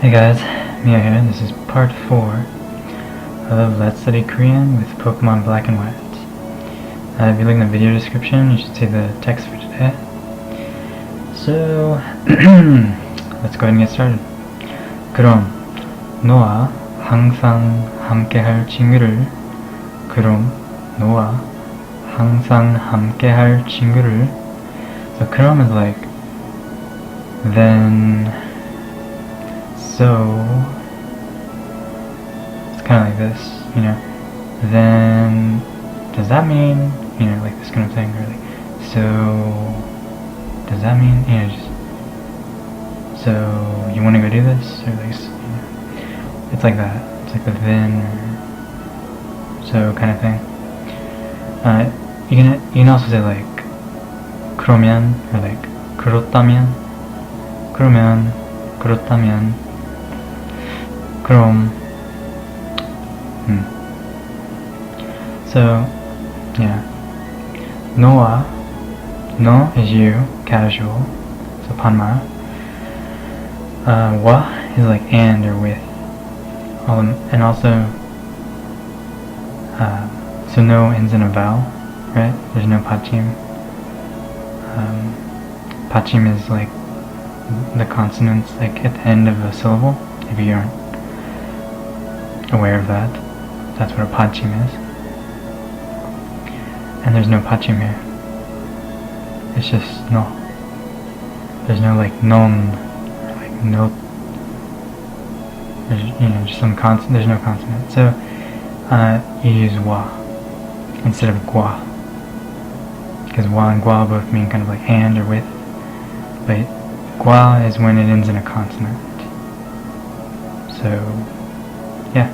Hey guys, MYOya here. This is part 4 of Let's Study Korean with Pokemon Black and White. If you look in the video description, you should see the text for today. So, let's go ahead and get started. 그럼 너와 항상 함께할 친구를 그럼 너와 항상 함께할 친구를 So 그럼 is like then so it's kind of like this, you know, then does that mean, you know, like this kind of thing, or like, so does that mean, you know, just, so you want to go do this, or like, you know, it's like that, it's like the then or so kind of thing. You can also say like 그러면, or like 그렇다면, 그러면, 그렇다면, 그럼. So, yeah. 너와, no is you, casual, so 반말. 와 is like and or with. And also, so no ends in a vowel, right? There's no 받침. 받침 is like the consonants like at the end of a syllable, if you aren't aware of that. That's what a 받침 is. And there's no 받침 here. It's just no. There's no like non, or like no. There's, you know, just some consonant. There's no consonant. So you use wa instead of gua, because wa and gua both mean kind of like and or with, but gua is when it ends in a consonant. So yeah,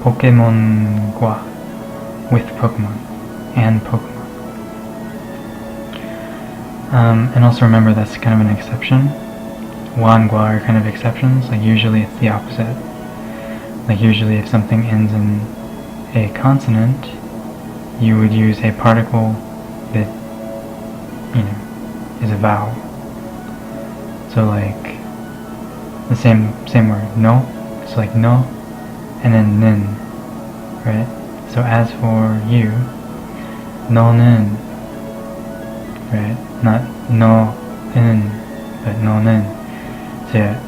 Pokemon gua, with Pokemon and Pokemon. And also remember that's kind of an exception. Wa and gua are kind of exceptions. Like usually it's the opposite. Like usually if something ends in a consonant, you would use a particle that, you know, is a vowel. So like the same word, no. So like no, and then 는, right? So as for you, 너는, right? Not 너는, but 너는. So yeah.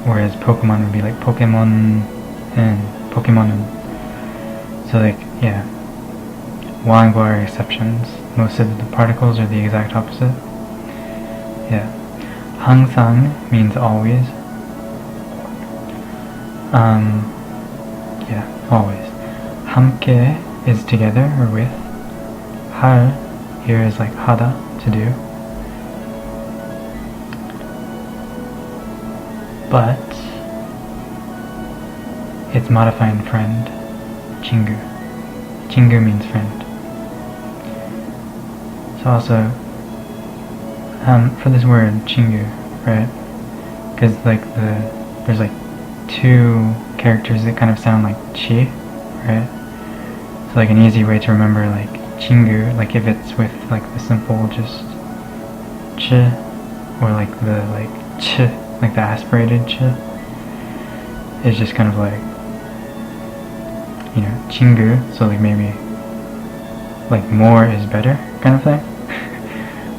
Whereas Pokemon would be like Pokémon은, Pokémon은. So like, yeah. Wa and gua are exceptions. Most of the particles are the exact opposite. Yeah. 항상 means always. Yeah, always. 함께 is together or with. 할 here is like 하다, to do. But it's modifying friend. 친구. 친구 means friend. So also, for this word 친구, right? Because like there's like two characters that kind of sound like chi, right? So like an easy way to remember like 친구, like if it's with like the simple just ch, or like the like ch, like the aspirated ch, is just kind of like, you know, 친구. So like maybe like more is better kind of thing.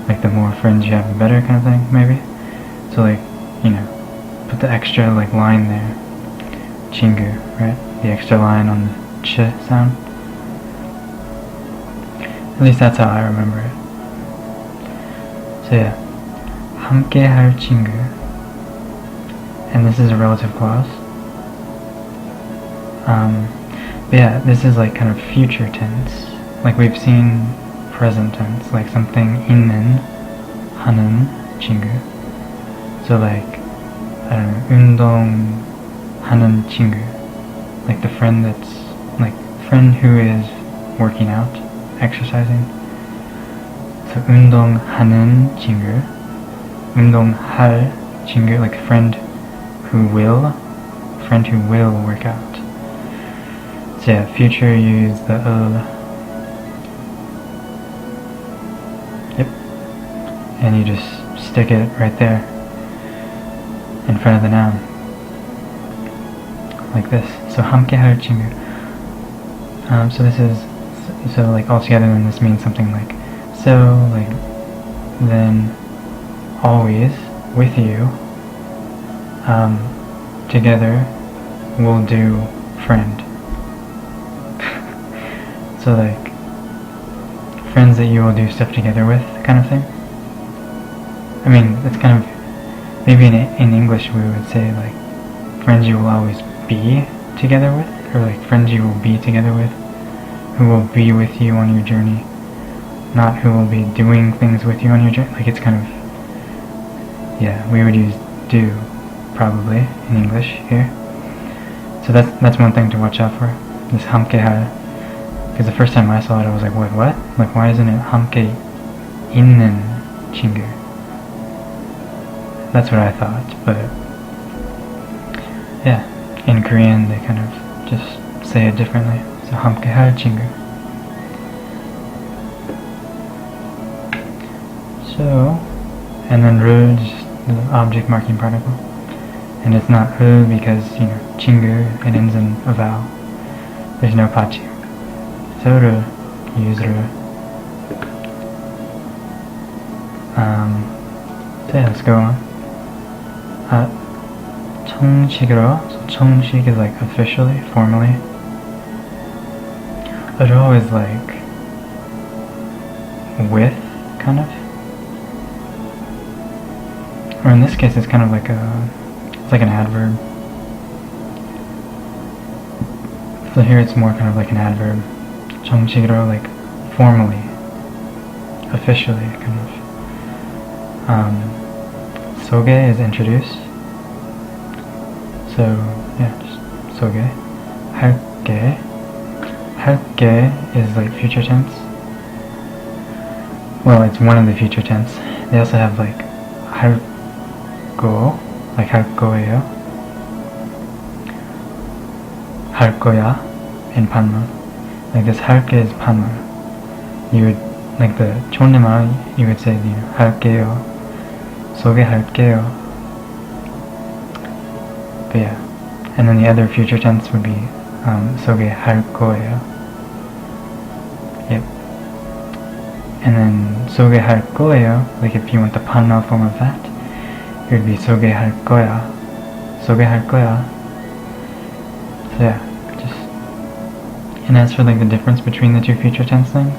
Like the more friends you have, the better kind of thing, maybe. So like, you know, put the extra like line there, 친구, right? The extra line on the ch sound. At least that's how I remember it. So yeah, 함께 할 친구, and this is a relative clause. But yeah, this is like kind of future tense. Like we've seen present tense, like something 있는, 하는 친구. So like, I don't know, 운동하는 친구. Like the friend that's, like, friend who is working out, exercising. So 운동하는 친구. 운동할 친구, like a friend who will work out. So yeah, future use the Yep. And you just stick it right there. in front of the noun. Like this. So 함께 할 친구. So this is, so like altogether then this means something like, so like, then always with you, together we'll do friend. So like, friends that you will do stuff together with, kind of thing. I mean, it's kind of, maybe in English we would say like, friends you will always be together with, or like friends you will be together with, who will be with you on your journey, not who will be doing things with you on your journey. Like it's kind of, yeah, we would use do probably in English here. So that's one thing to watch out for. This 함께 할, because the first time I saw it I was like, what? Like why isn't it 함께 있는 친구? That's what I thought, but yeah, in Korean they kind of just say it differently. So 함께 할 친구. So, and then 를, just the object marking particle. And it's not 를 because, you know, 친구, it ends in a vowel. There's no pachi. So 를, use 를. So yeah, let's go on. 정식으로, so 정식 is like officially, formally. Ro is like with, kind of. Or in this case it's kind of like it's like an adverb. So here it's more kind of like an adverb. 정식으로, like formally, officially, kind of. 소개 is introduce. So yeah, just 소개. 할게. 할게 is like future tense. Well, it's one of the future tense. They also have like 할거, like 할 거예요. 할 거야 in 반말. Like this 할게 is 반말. You would, like the 존댓말, you would say, you know, 할게요. 소개할게요. But yeah, and then the other future tense would be 소개할 거예요. Yep. And then 소개할 거예요, like if you want the 반말 form of that, it would be 소개할 거야. 소개할 거야. So yeah, just, and as for like the difference between the two future tense things,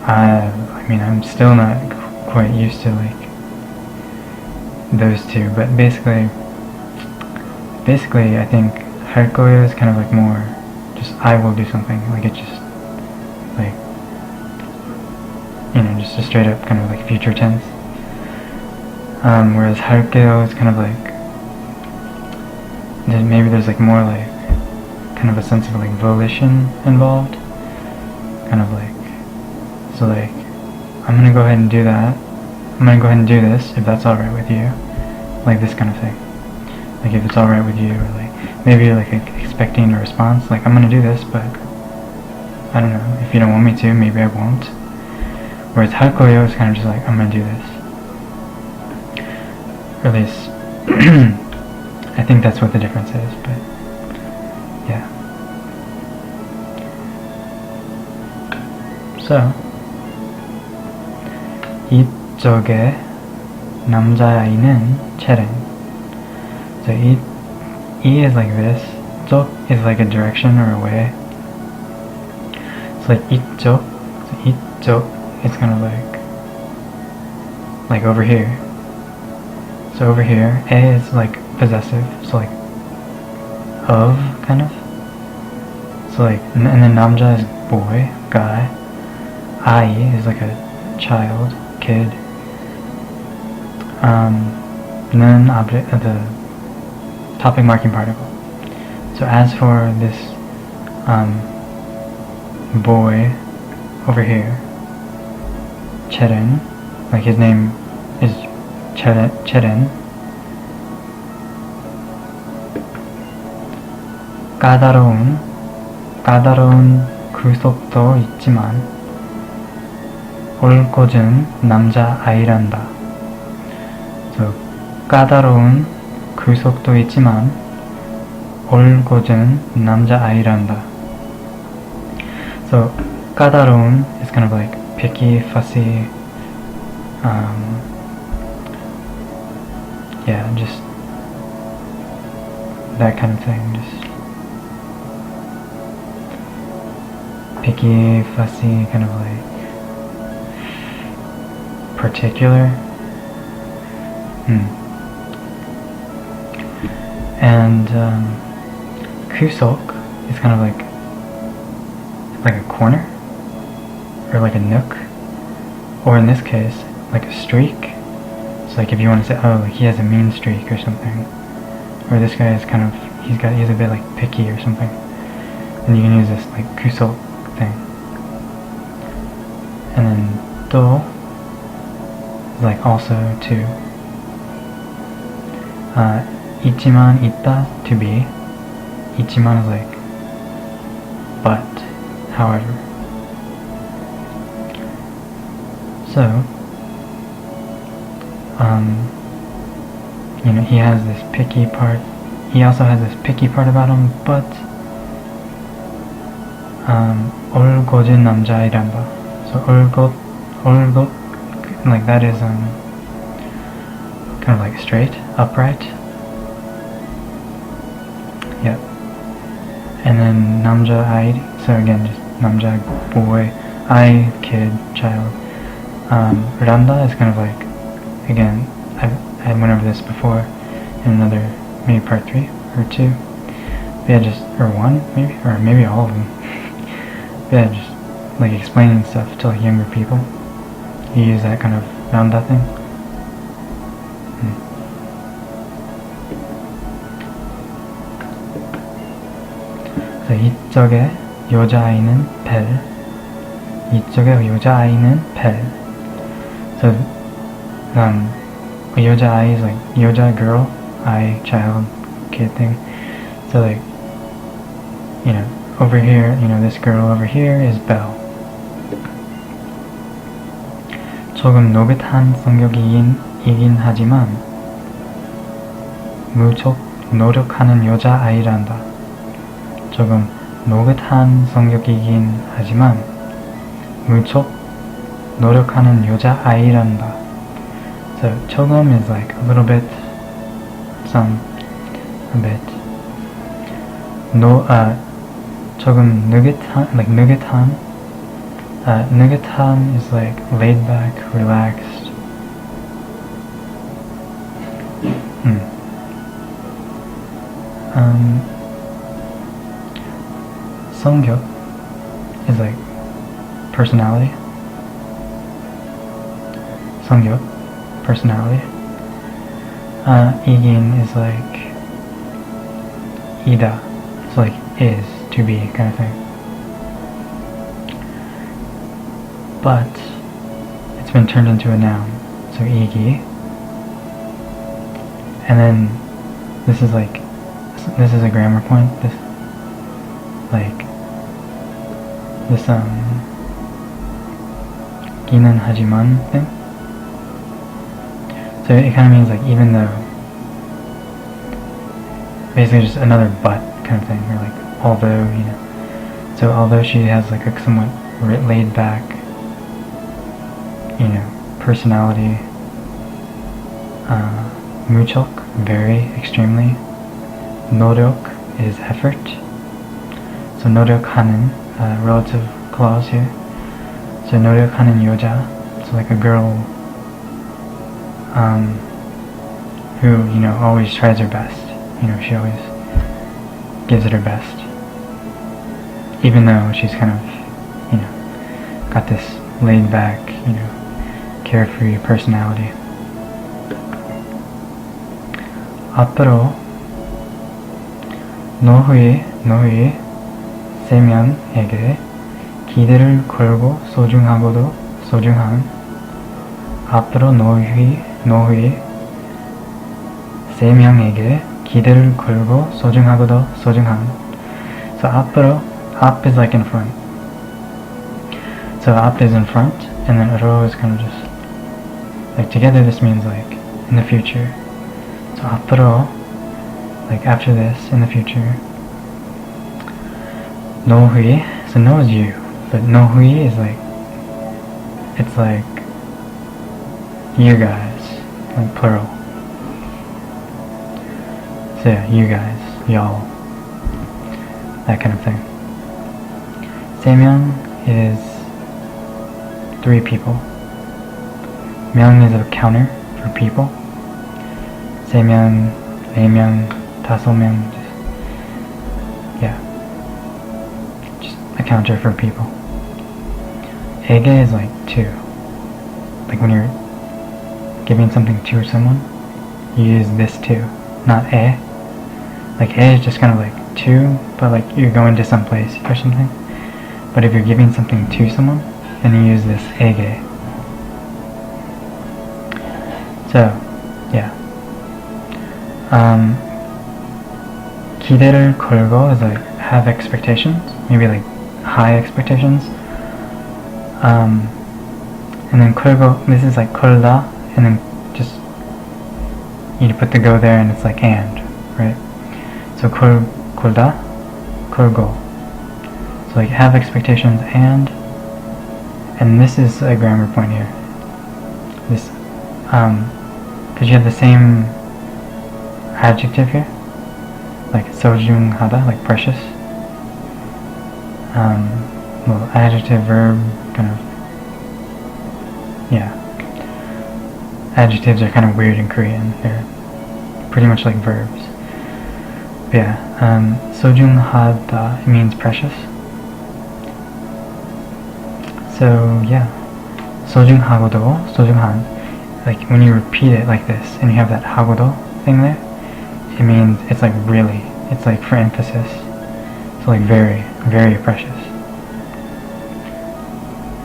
I mean I'm still not quite used to like those two, but basically I think 할 거예요 is kind of like more just I will do something, like it's just like, you know, just a straight up kind of like future tense. Whereas 할게요 is kind of like, maybe there's like more like kind of a sense of like volition involved, kind of like, so like I'm gonna go ahead and do that, I'm gonna go ahead and do this if that's alright with you, like this kind of thing. Like if it's alright with you, or like maybe you're like expecting a response, like I'm gonna do this, but I don't know, if you don't want me to, maybe I won't. Whereas 할 거예요 is kind of just like I'm gonna do this. Or at least I think that's what the difference is, but yeah. So 이쪽에 남자아이는 Cheren. So E is like this, 쪽 is like a direction or a way. So like 이쪽, so 이쪽 is kind of like over here. So over here, A is like possessive, so like of, kind of. So like, and then 남자 is boy, guy. 아이 is like a child, kid. 는 object, the topic marking particle. So as for this boy over here, Cheren, like his name is Cheren. 까다로운 그 속도 있지만 올 곳은 남자아이란다. So 까다로운 구석도 있지만 올곧은 남자아이란다. So 까다로운 is kind of like picky, fussy, yeah, just that kind of thing. Just picky, fussy, kind of like particular. And kusok is kind of like a corner or like a nook, or in this case like a streak. So like if you want to say, oh, like he has a mean streak or something, or this guy is kind of he's a bit like picky or something, then you can use this like kusok thing. And then do is like also to. 있지만 있다, to be. 있지만 is like but, however. So you know, he has this picky part. He also has this picky part about him, but 올곧은 남자아이란다. So 올곧, like that is kind of like straight, upright. Yep. And then 남자아이, so again just 남자, boy, I, kid, child. 란다 is kind of like, again, I went over this before in another, maybe part 3 or 2. Yeah, just, or 1 maybe, or maybe all of them. Yeah, just like explaining stuff to like younger people. You use that kind of 란다 thing. So 이쪽에 여자아이는 벨. 이쪽에 여자아이는 벨. So 여자아이 is like 여자, girl, I, child, kid thing. So like, you know, over here, you know, this girl over here is Belle. 조금 노릇한 성격이긴 하지만 무척 노력하는 여자아이란다. 조금 노릇한 성격이긴 하지만 무척 노력하는 여자아이란다. So 조금 is like a little bit, some, a bit. 조금 느긋한, like 느긋한. 느긋한 is like laid back, relaxed. 성격 is like personality. 성격, personality. 이긴 is like 이다. It's like is, to be kind of thing. But it's been turned into a noun. So 이기. And then this is like, this is a grammar point. This, like, this 기는 하지만 thing. So it kind of means like even though, basically just another but kind of thing, or like although, you know. So although she has like a somewhat laid back, you know, personality, 무척, very, extremely. 노력 is effort. So 노력하는, relative clause here. So 노력하는 여자, so like a girl who, you know, always tries her best. You know, she always gives it her best. Even though she's kind of, you know, got this laid back, you know, carefree personality. 앞으로 노후의 세 명에게 기대를 걸고 소중하고도 소중한. 앞으로 노후의 세 명에게 기대를 걸고 소중하고도 소중한. So 앞으로, up is like in front. So up is in front, and then ro is kind of just like together. This means like in the future. So 앞으로, like after this, in the future. 너희, so no is you, but 너희 is like, it's like you guys, like plural. So yeah, you guys, y'all, that kind of thing. 세 명 is 3 people. 명 is a counter for people. 세 명, 4명, 5명, yeah, just a counter for people. 에게 is like 2. Like when you're giving something to someone, you use this 2, not 에. Like 에 is just kind of like 2, but like you're going to some place or something. But if you're giving something to someone, then you use this 에게. So, yeah. 기대를 걸고 is like have expectations, maybe like high expectations. And then 걸고, this is like 걸다, and then just you put the go there, and it's like and, right? So 걸다, 걸고. So like have expectations and this is a grammar point here. This, because you have the same adjective here, like 소중하다, like precious. Well, adjective, verb, kind of, yeah. Adjectives are kind of weird in Korean. They're pretty much like verbs. But yeah, 소중하다, it means precious. So yeah, 소중하고도, 소중한, like when you repeat it like this and you have that 하고도 thing there, it means it's like really, it's like for emphasis. So like very, very precious.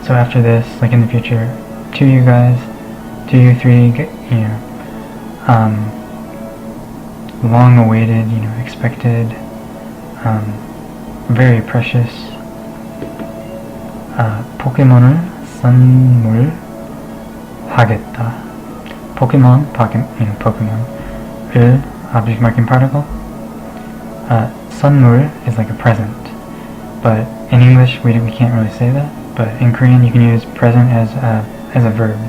So after this, like in the future, to you guys, to you 3, you know, long awaited, you know, expected, very precious, 포켓몬을 선물하겠다. Pokemon, you know, Pokemon. 을, object marking particle. 선물 is like a present, but in English we can't really say that. But in Korean you can use present as a verb,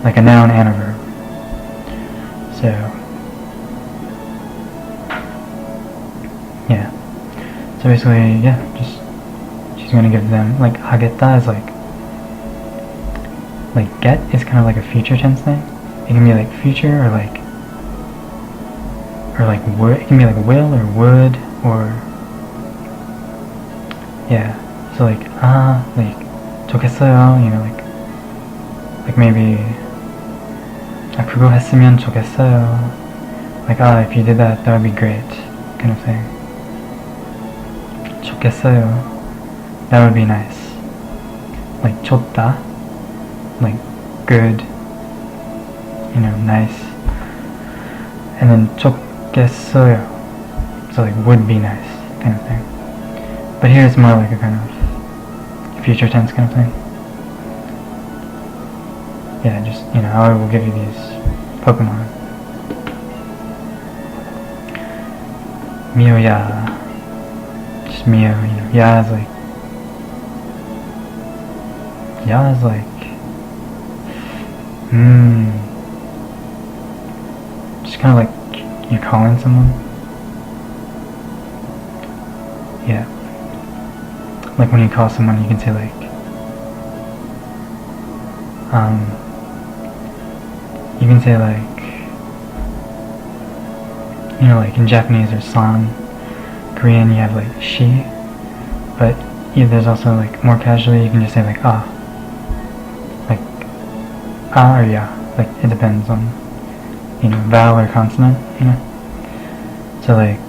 like a noun and a verb. So yeah. So basically, yeah, just she's gonna give them, like 하겠다 is like get is kind of like a future tense thing. It can be like future or like would. It can be like will or would or yeah. So like like 좋겠어요, you know, like maybe 그거 했으면 좋겠어요. Like if you did that, that would be great, kind of thing. 좋겠어요, that would be nice. Like 좋다, like good, you know, nice. And then 좋겠어요, so like would be nice, kind of thing. But here it's more like a kind of future tense kind of thing. Yeah, just, you know, I will give you these Pokemon. MYOya, just Myo, you know, Ya is like, just kind of like you're calling someone. Yeah. Like when you call someone, you can say like, you can say like, you know, like in Japanese there's san, Korean you have like she, but yeah, there's also like more casually you can just say like like or ya, like it depends on, you know, vowel or consonant, you know. So like,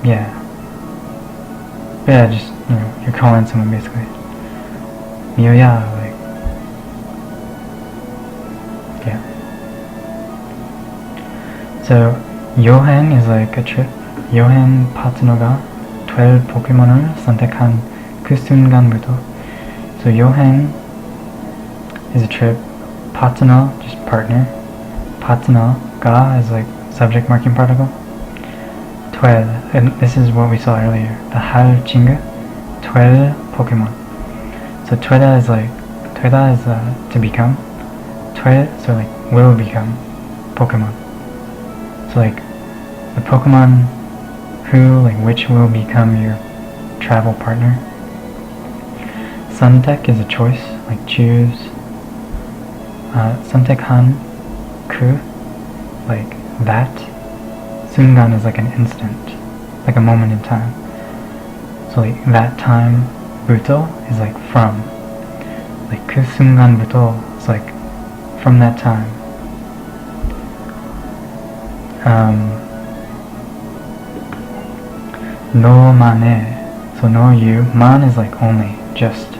yeah. Yeah, just, you know, you're calling someone basically. MYOya, like, yeah. So, 여행 is like a trip. 여행 파트너가 될 포켓몬을 선택한 그 순간부터. So 여행 is a trip. 파트너, just partner. 파트너가 is like subject marking particle. 될, and this is what we saw earlier. The 할 친구, 될 Pokemon. So 되다 is to become. 될, so like will become Pokemon. So like the Pokemon which will become your travel partner. 선택 is a choice, like choose. 선택한 그, like that. 순간 is like an instant, like a moment in time. So like that time 부터 is like from. Like 그 순간부터 is like from that time. 너만의, so no you, man is like only, just.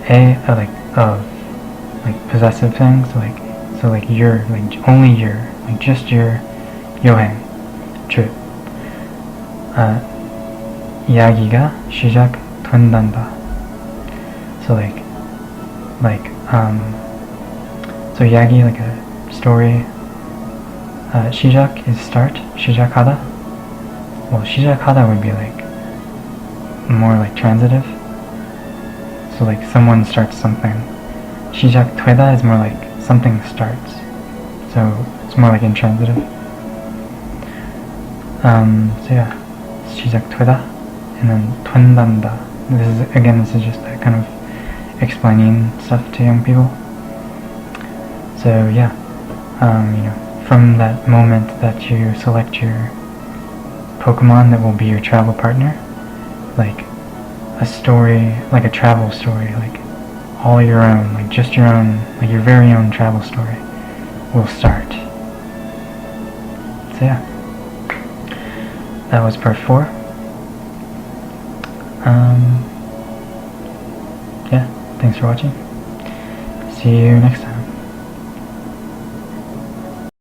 Like of, like possessive things, so like your, like only your, like just your 여행, trip. 이야기가 시작된단다. So like so 이야기, like a story. 시작 is start, 시작하다. Well, 시작하다 would be like more like transitive. So like someone starts something. 시작되다 is more like something starts. So it's more like intransitive. So yeah, 시작되다 and then 된단다. This is just that kind of explaining stuff to young people. So yeah, from that moment that you select your Pokemon that will be your travel partner, like a story, like a travel story, like all your own, like just your own, like your very own travel story will start. So yeah, that was part 4. Yeah, thanks for watching. See you next time.